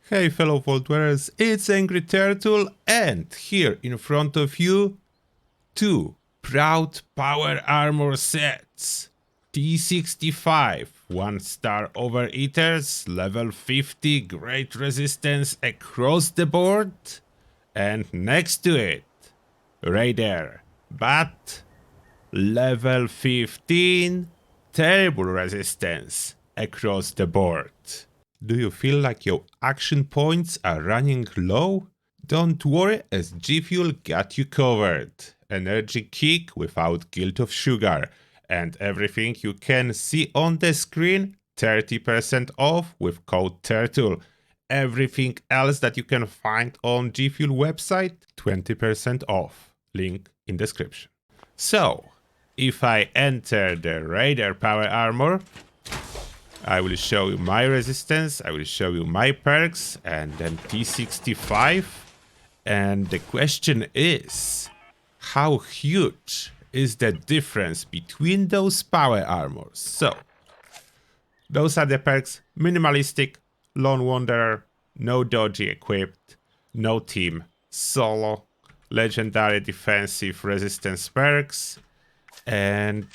Hey fellow Vault Wearers, it's Angry Turtle, and here in front of you, two proud power armor sets. T65, 1-star Overeaters, level 50, great resistance across the board. And next to it, Raider, but level 15, terrible resistance across the board. Do you feel like your action points are running low? Don't worry, as G Fuel got you covered. Energy kick without guilt of sugar. And everything you can see on the screen, 30% off with code TURTLE. Everything else that you can find on G Fuel website, 20% off. Link in description. So, if I enter the Raider Power Armor, I will show you my resistance, I will show you my perks, and then T65. And the question is, how huge is the difference between those power armors? So, those are the perks: minimalistic, lone wanderer, no dodgy equipped, no team, solo, legendary defensive resistance perks, and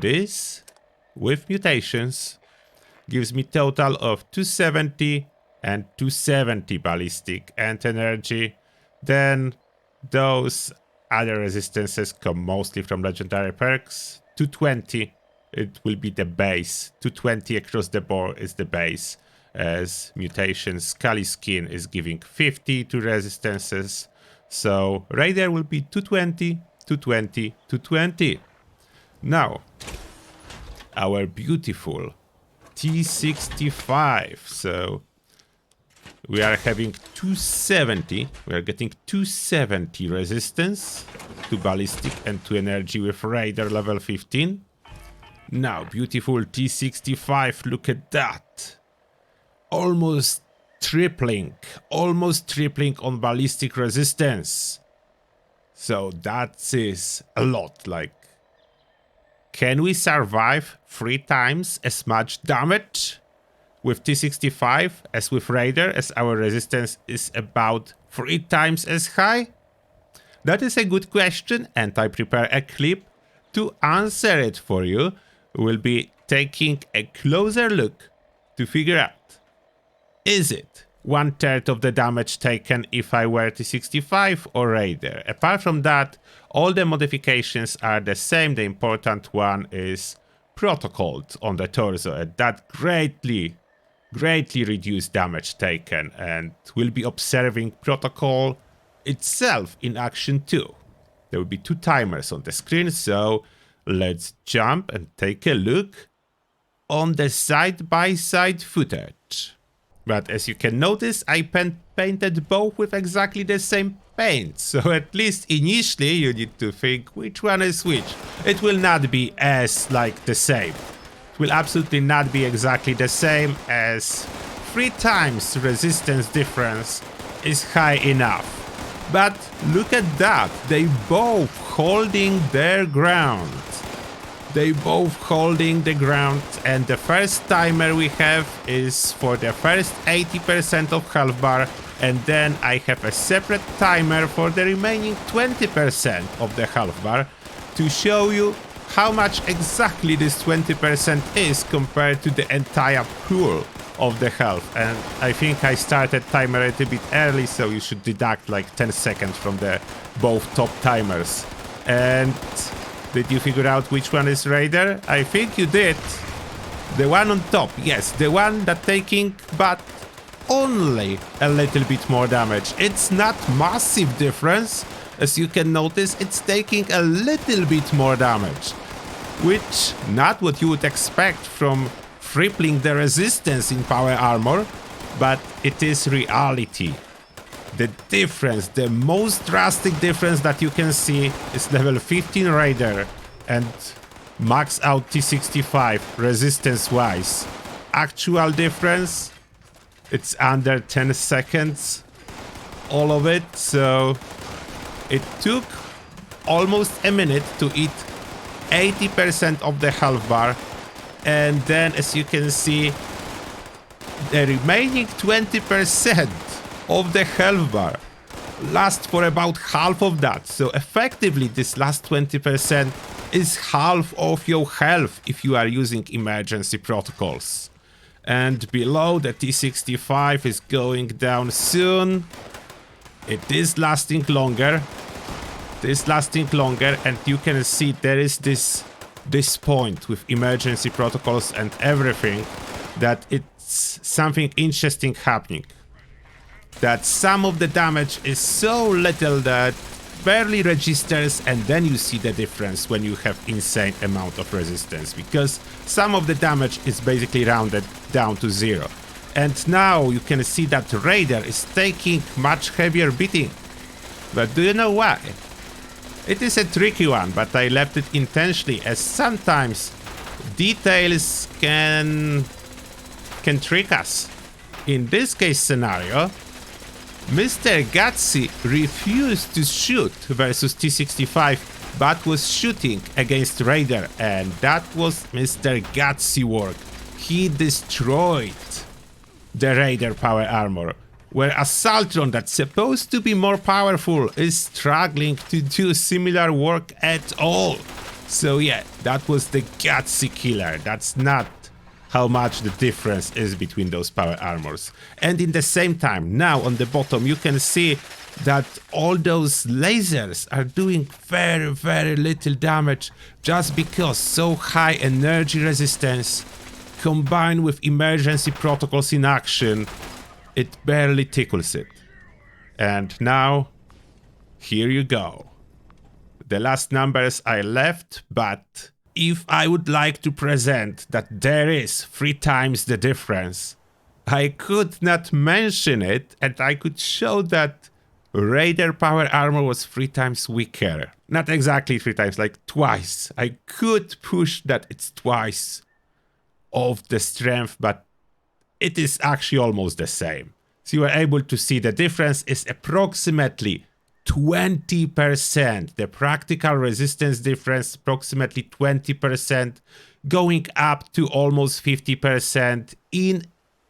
this, with mutations, gives me total of 270 and 270 ballistic and energy. Then those other resistances come mostly from legendary perks. 220, it will be the base. 220 across the board is the base, as mutations Scully Skin is giving 50 to resistances. So Raider will be 220, 220, 220. Now, our beautiful T65. So we are having 270. We are getting 270 resistance to ballistic and to energy with Raider level 15. Now, beautiful T65. Look at that. Almost tripling on ballistic resistance. So that is a lot. Like, can we survive 3 times as much damage with T65 as with Raider, as our resistance is about 3 times as high? That is a good question, and I prepare a clip to answer it for you. We'll be taking a closer look to figure out, is it 1/3 of the damage taken if I wear T65 or Raider? Apart from that, all the modifications are the same. The important one is protocolled on the torso, and that greatly reduced damage taken, and we'll be observing protocol itself in action too. There will be 2 timers on the screen, so let's jump and take a look on the side-by-side footage. But as you can notice, I painted both with exactly the same paint, so at least initially you need to think which one is which. It will not be as like the same. It will absolutely not be exactly the same, as 3 times resistance difference is high enough. But look at that, they both holding their ground. They both holding the ground, and the first timer we have is for the first 80% of health bar, and then I have a separate timer for the remaining 20% of the health bar to show you how much exactly this 20% is compared to the entire pool of the health. And I think I started timer a little bit early, so you should deduct like 10 seconds from the both top timers. And did you figure out which one is Raider? I think you did. The one on top, yes, the one that taking but only a little bit more damage. It's not massive difference. As you can notice, it's taking a little bit more damage, which not what you would expect from tripling the resistance in power armor, but it is reality. The difference, the most drastic difference that you can see is level 15 Raider and max out T65 resistance wise. Actual difference, it's under 10 seconds, all of it, so it took almost a minute to eat 80% of the health bar and then as you can see, the remaining 20% of the health bar lasts for about half of that. So effectively, this last 20% is half of your health if you are using emergency protocols. And below, the T65 is going down soon. It is lasting longer. It is lasting longer, and you can see there is this point with emergency protocols and everything that it's something interesting happening. That some of the damage is so little that barely registers, and then you see the difference when you have insane amount of resistance, because some of the damage is basically rounded down to 0. And now you can see that Raider is taking much heavier beating. But do you know why? It is a tricky one, but I left it intentionally, as sometimes details can trick us. In this case scenario, Mr. Gutsy refused to shoot versus T65, but was shooting against Raider, and that was Mr. Gutsy work. He destroyed the Raider power armor, where Assaultron, that's supposed to be more powerful, is struggling to do similar work at all. So yeah, that was the Gutsy killer. That's not how much the difference is between those power armors. And in the same time, now on the bottom, you can see that all those lasers are doing very, very little damage, just because so high energy resistance combined with emergency protocols in action, it barely tickles it. And now, here you go. The last numbers I left, but if I would like to present that there is 3 times the difference, I could not mention it, and I could show that Raider power armor was 3 times weaker. Not exactly 3 times, like twice. I could push that it's twice of the strength, but it is actually almost the same. So you are able to see the difference is approximately 20%. The practical resistance difference approximately 20%, going up to almost 50% in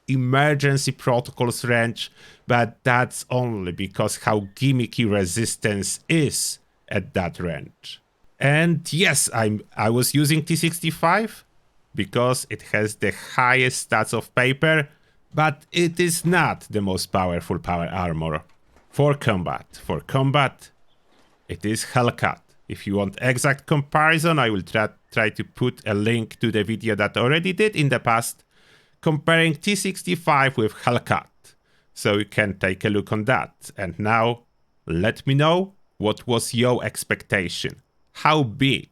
emergency protocols range, but that's only because how gimmicky resistance is at that range. And yes, I was using T65 because it has the highest stats of paper, but it is not the most powerful power armor. For combat, it is Hellcat. If you want exact comparison, I will try to put a link to the video that I already did in the past, comparing T65 with Hellcat. So you can take a look on that. And now, let me know what was your expectation. How big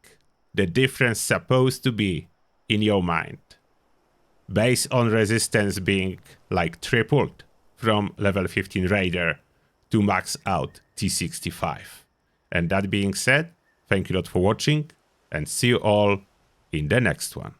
the difference supposed to be in your mind, based on resistance being like tripled from level 15 Raider to max out T65. And that being said, thank you a lot for watching, and see you all in the next one.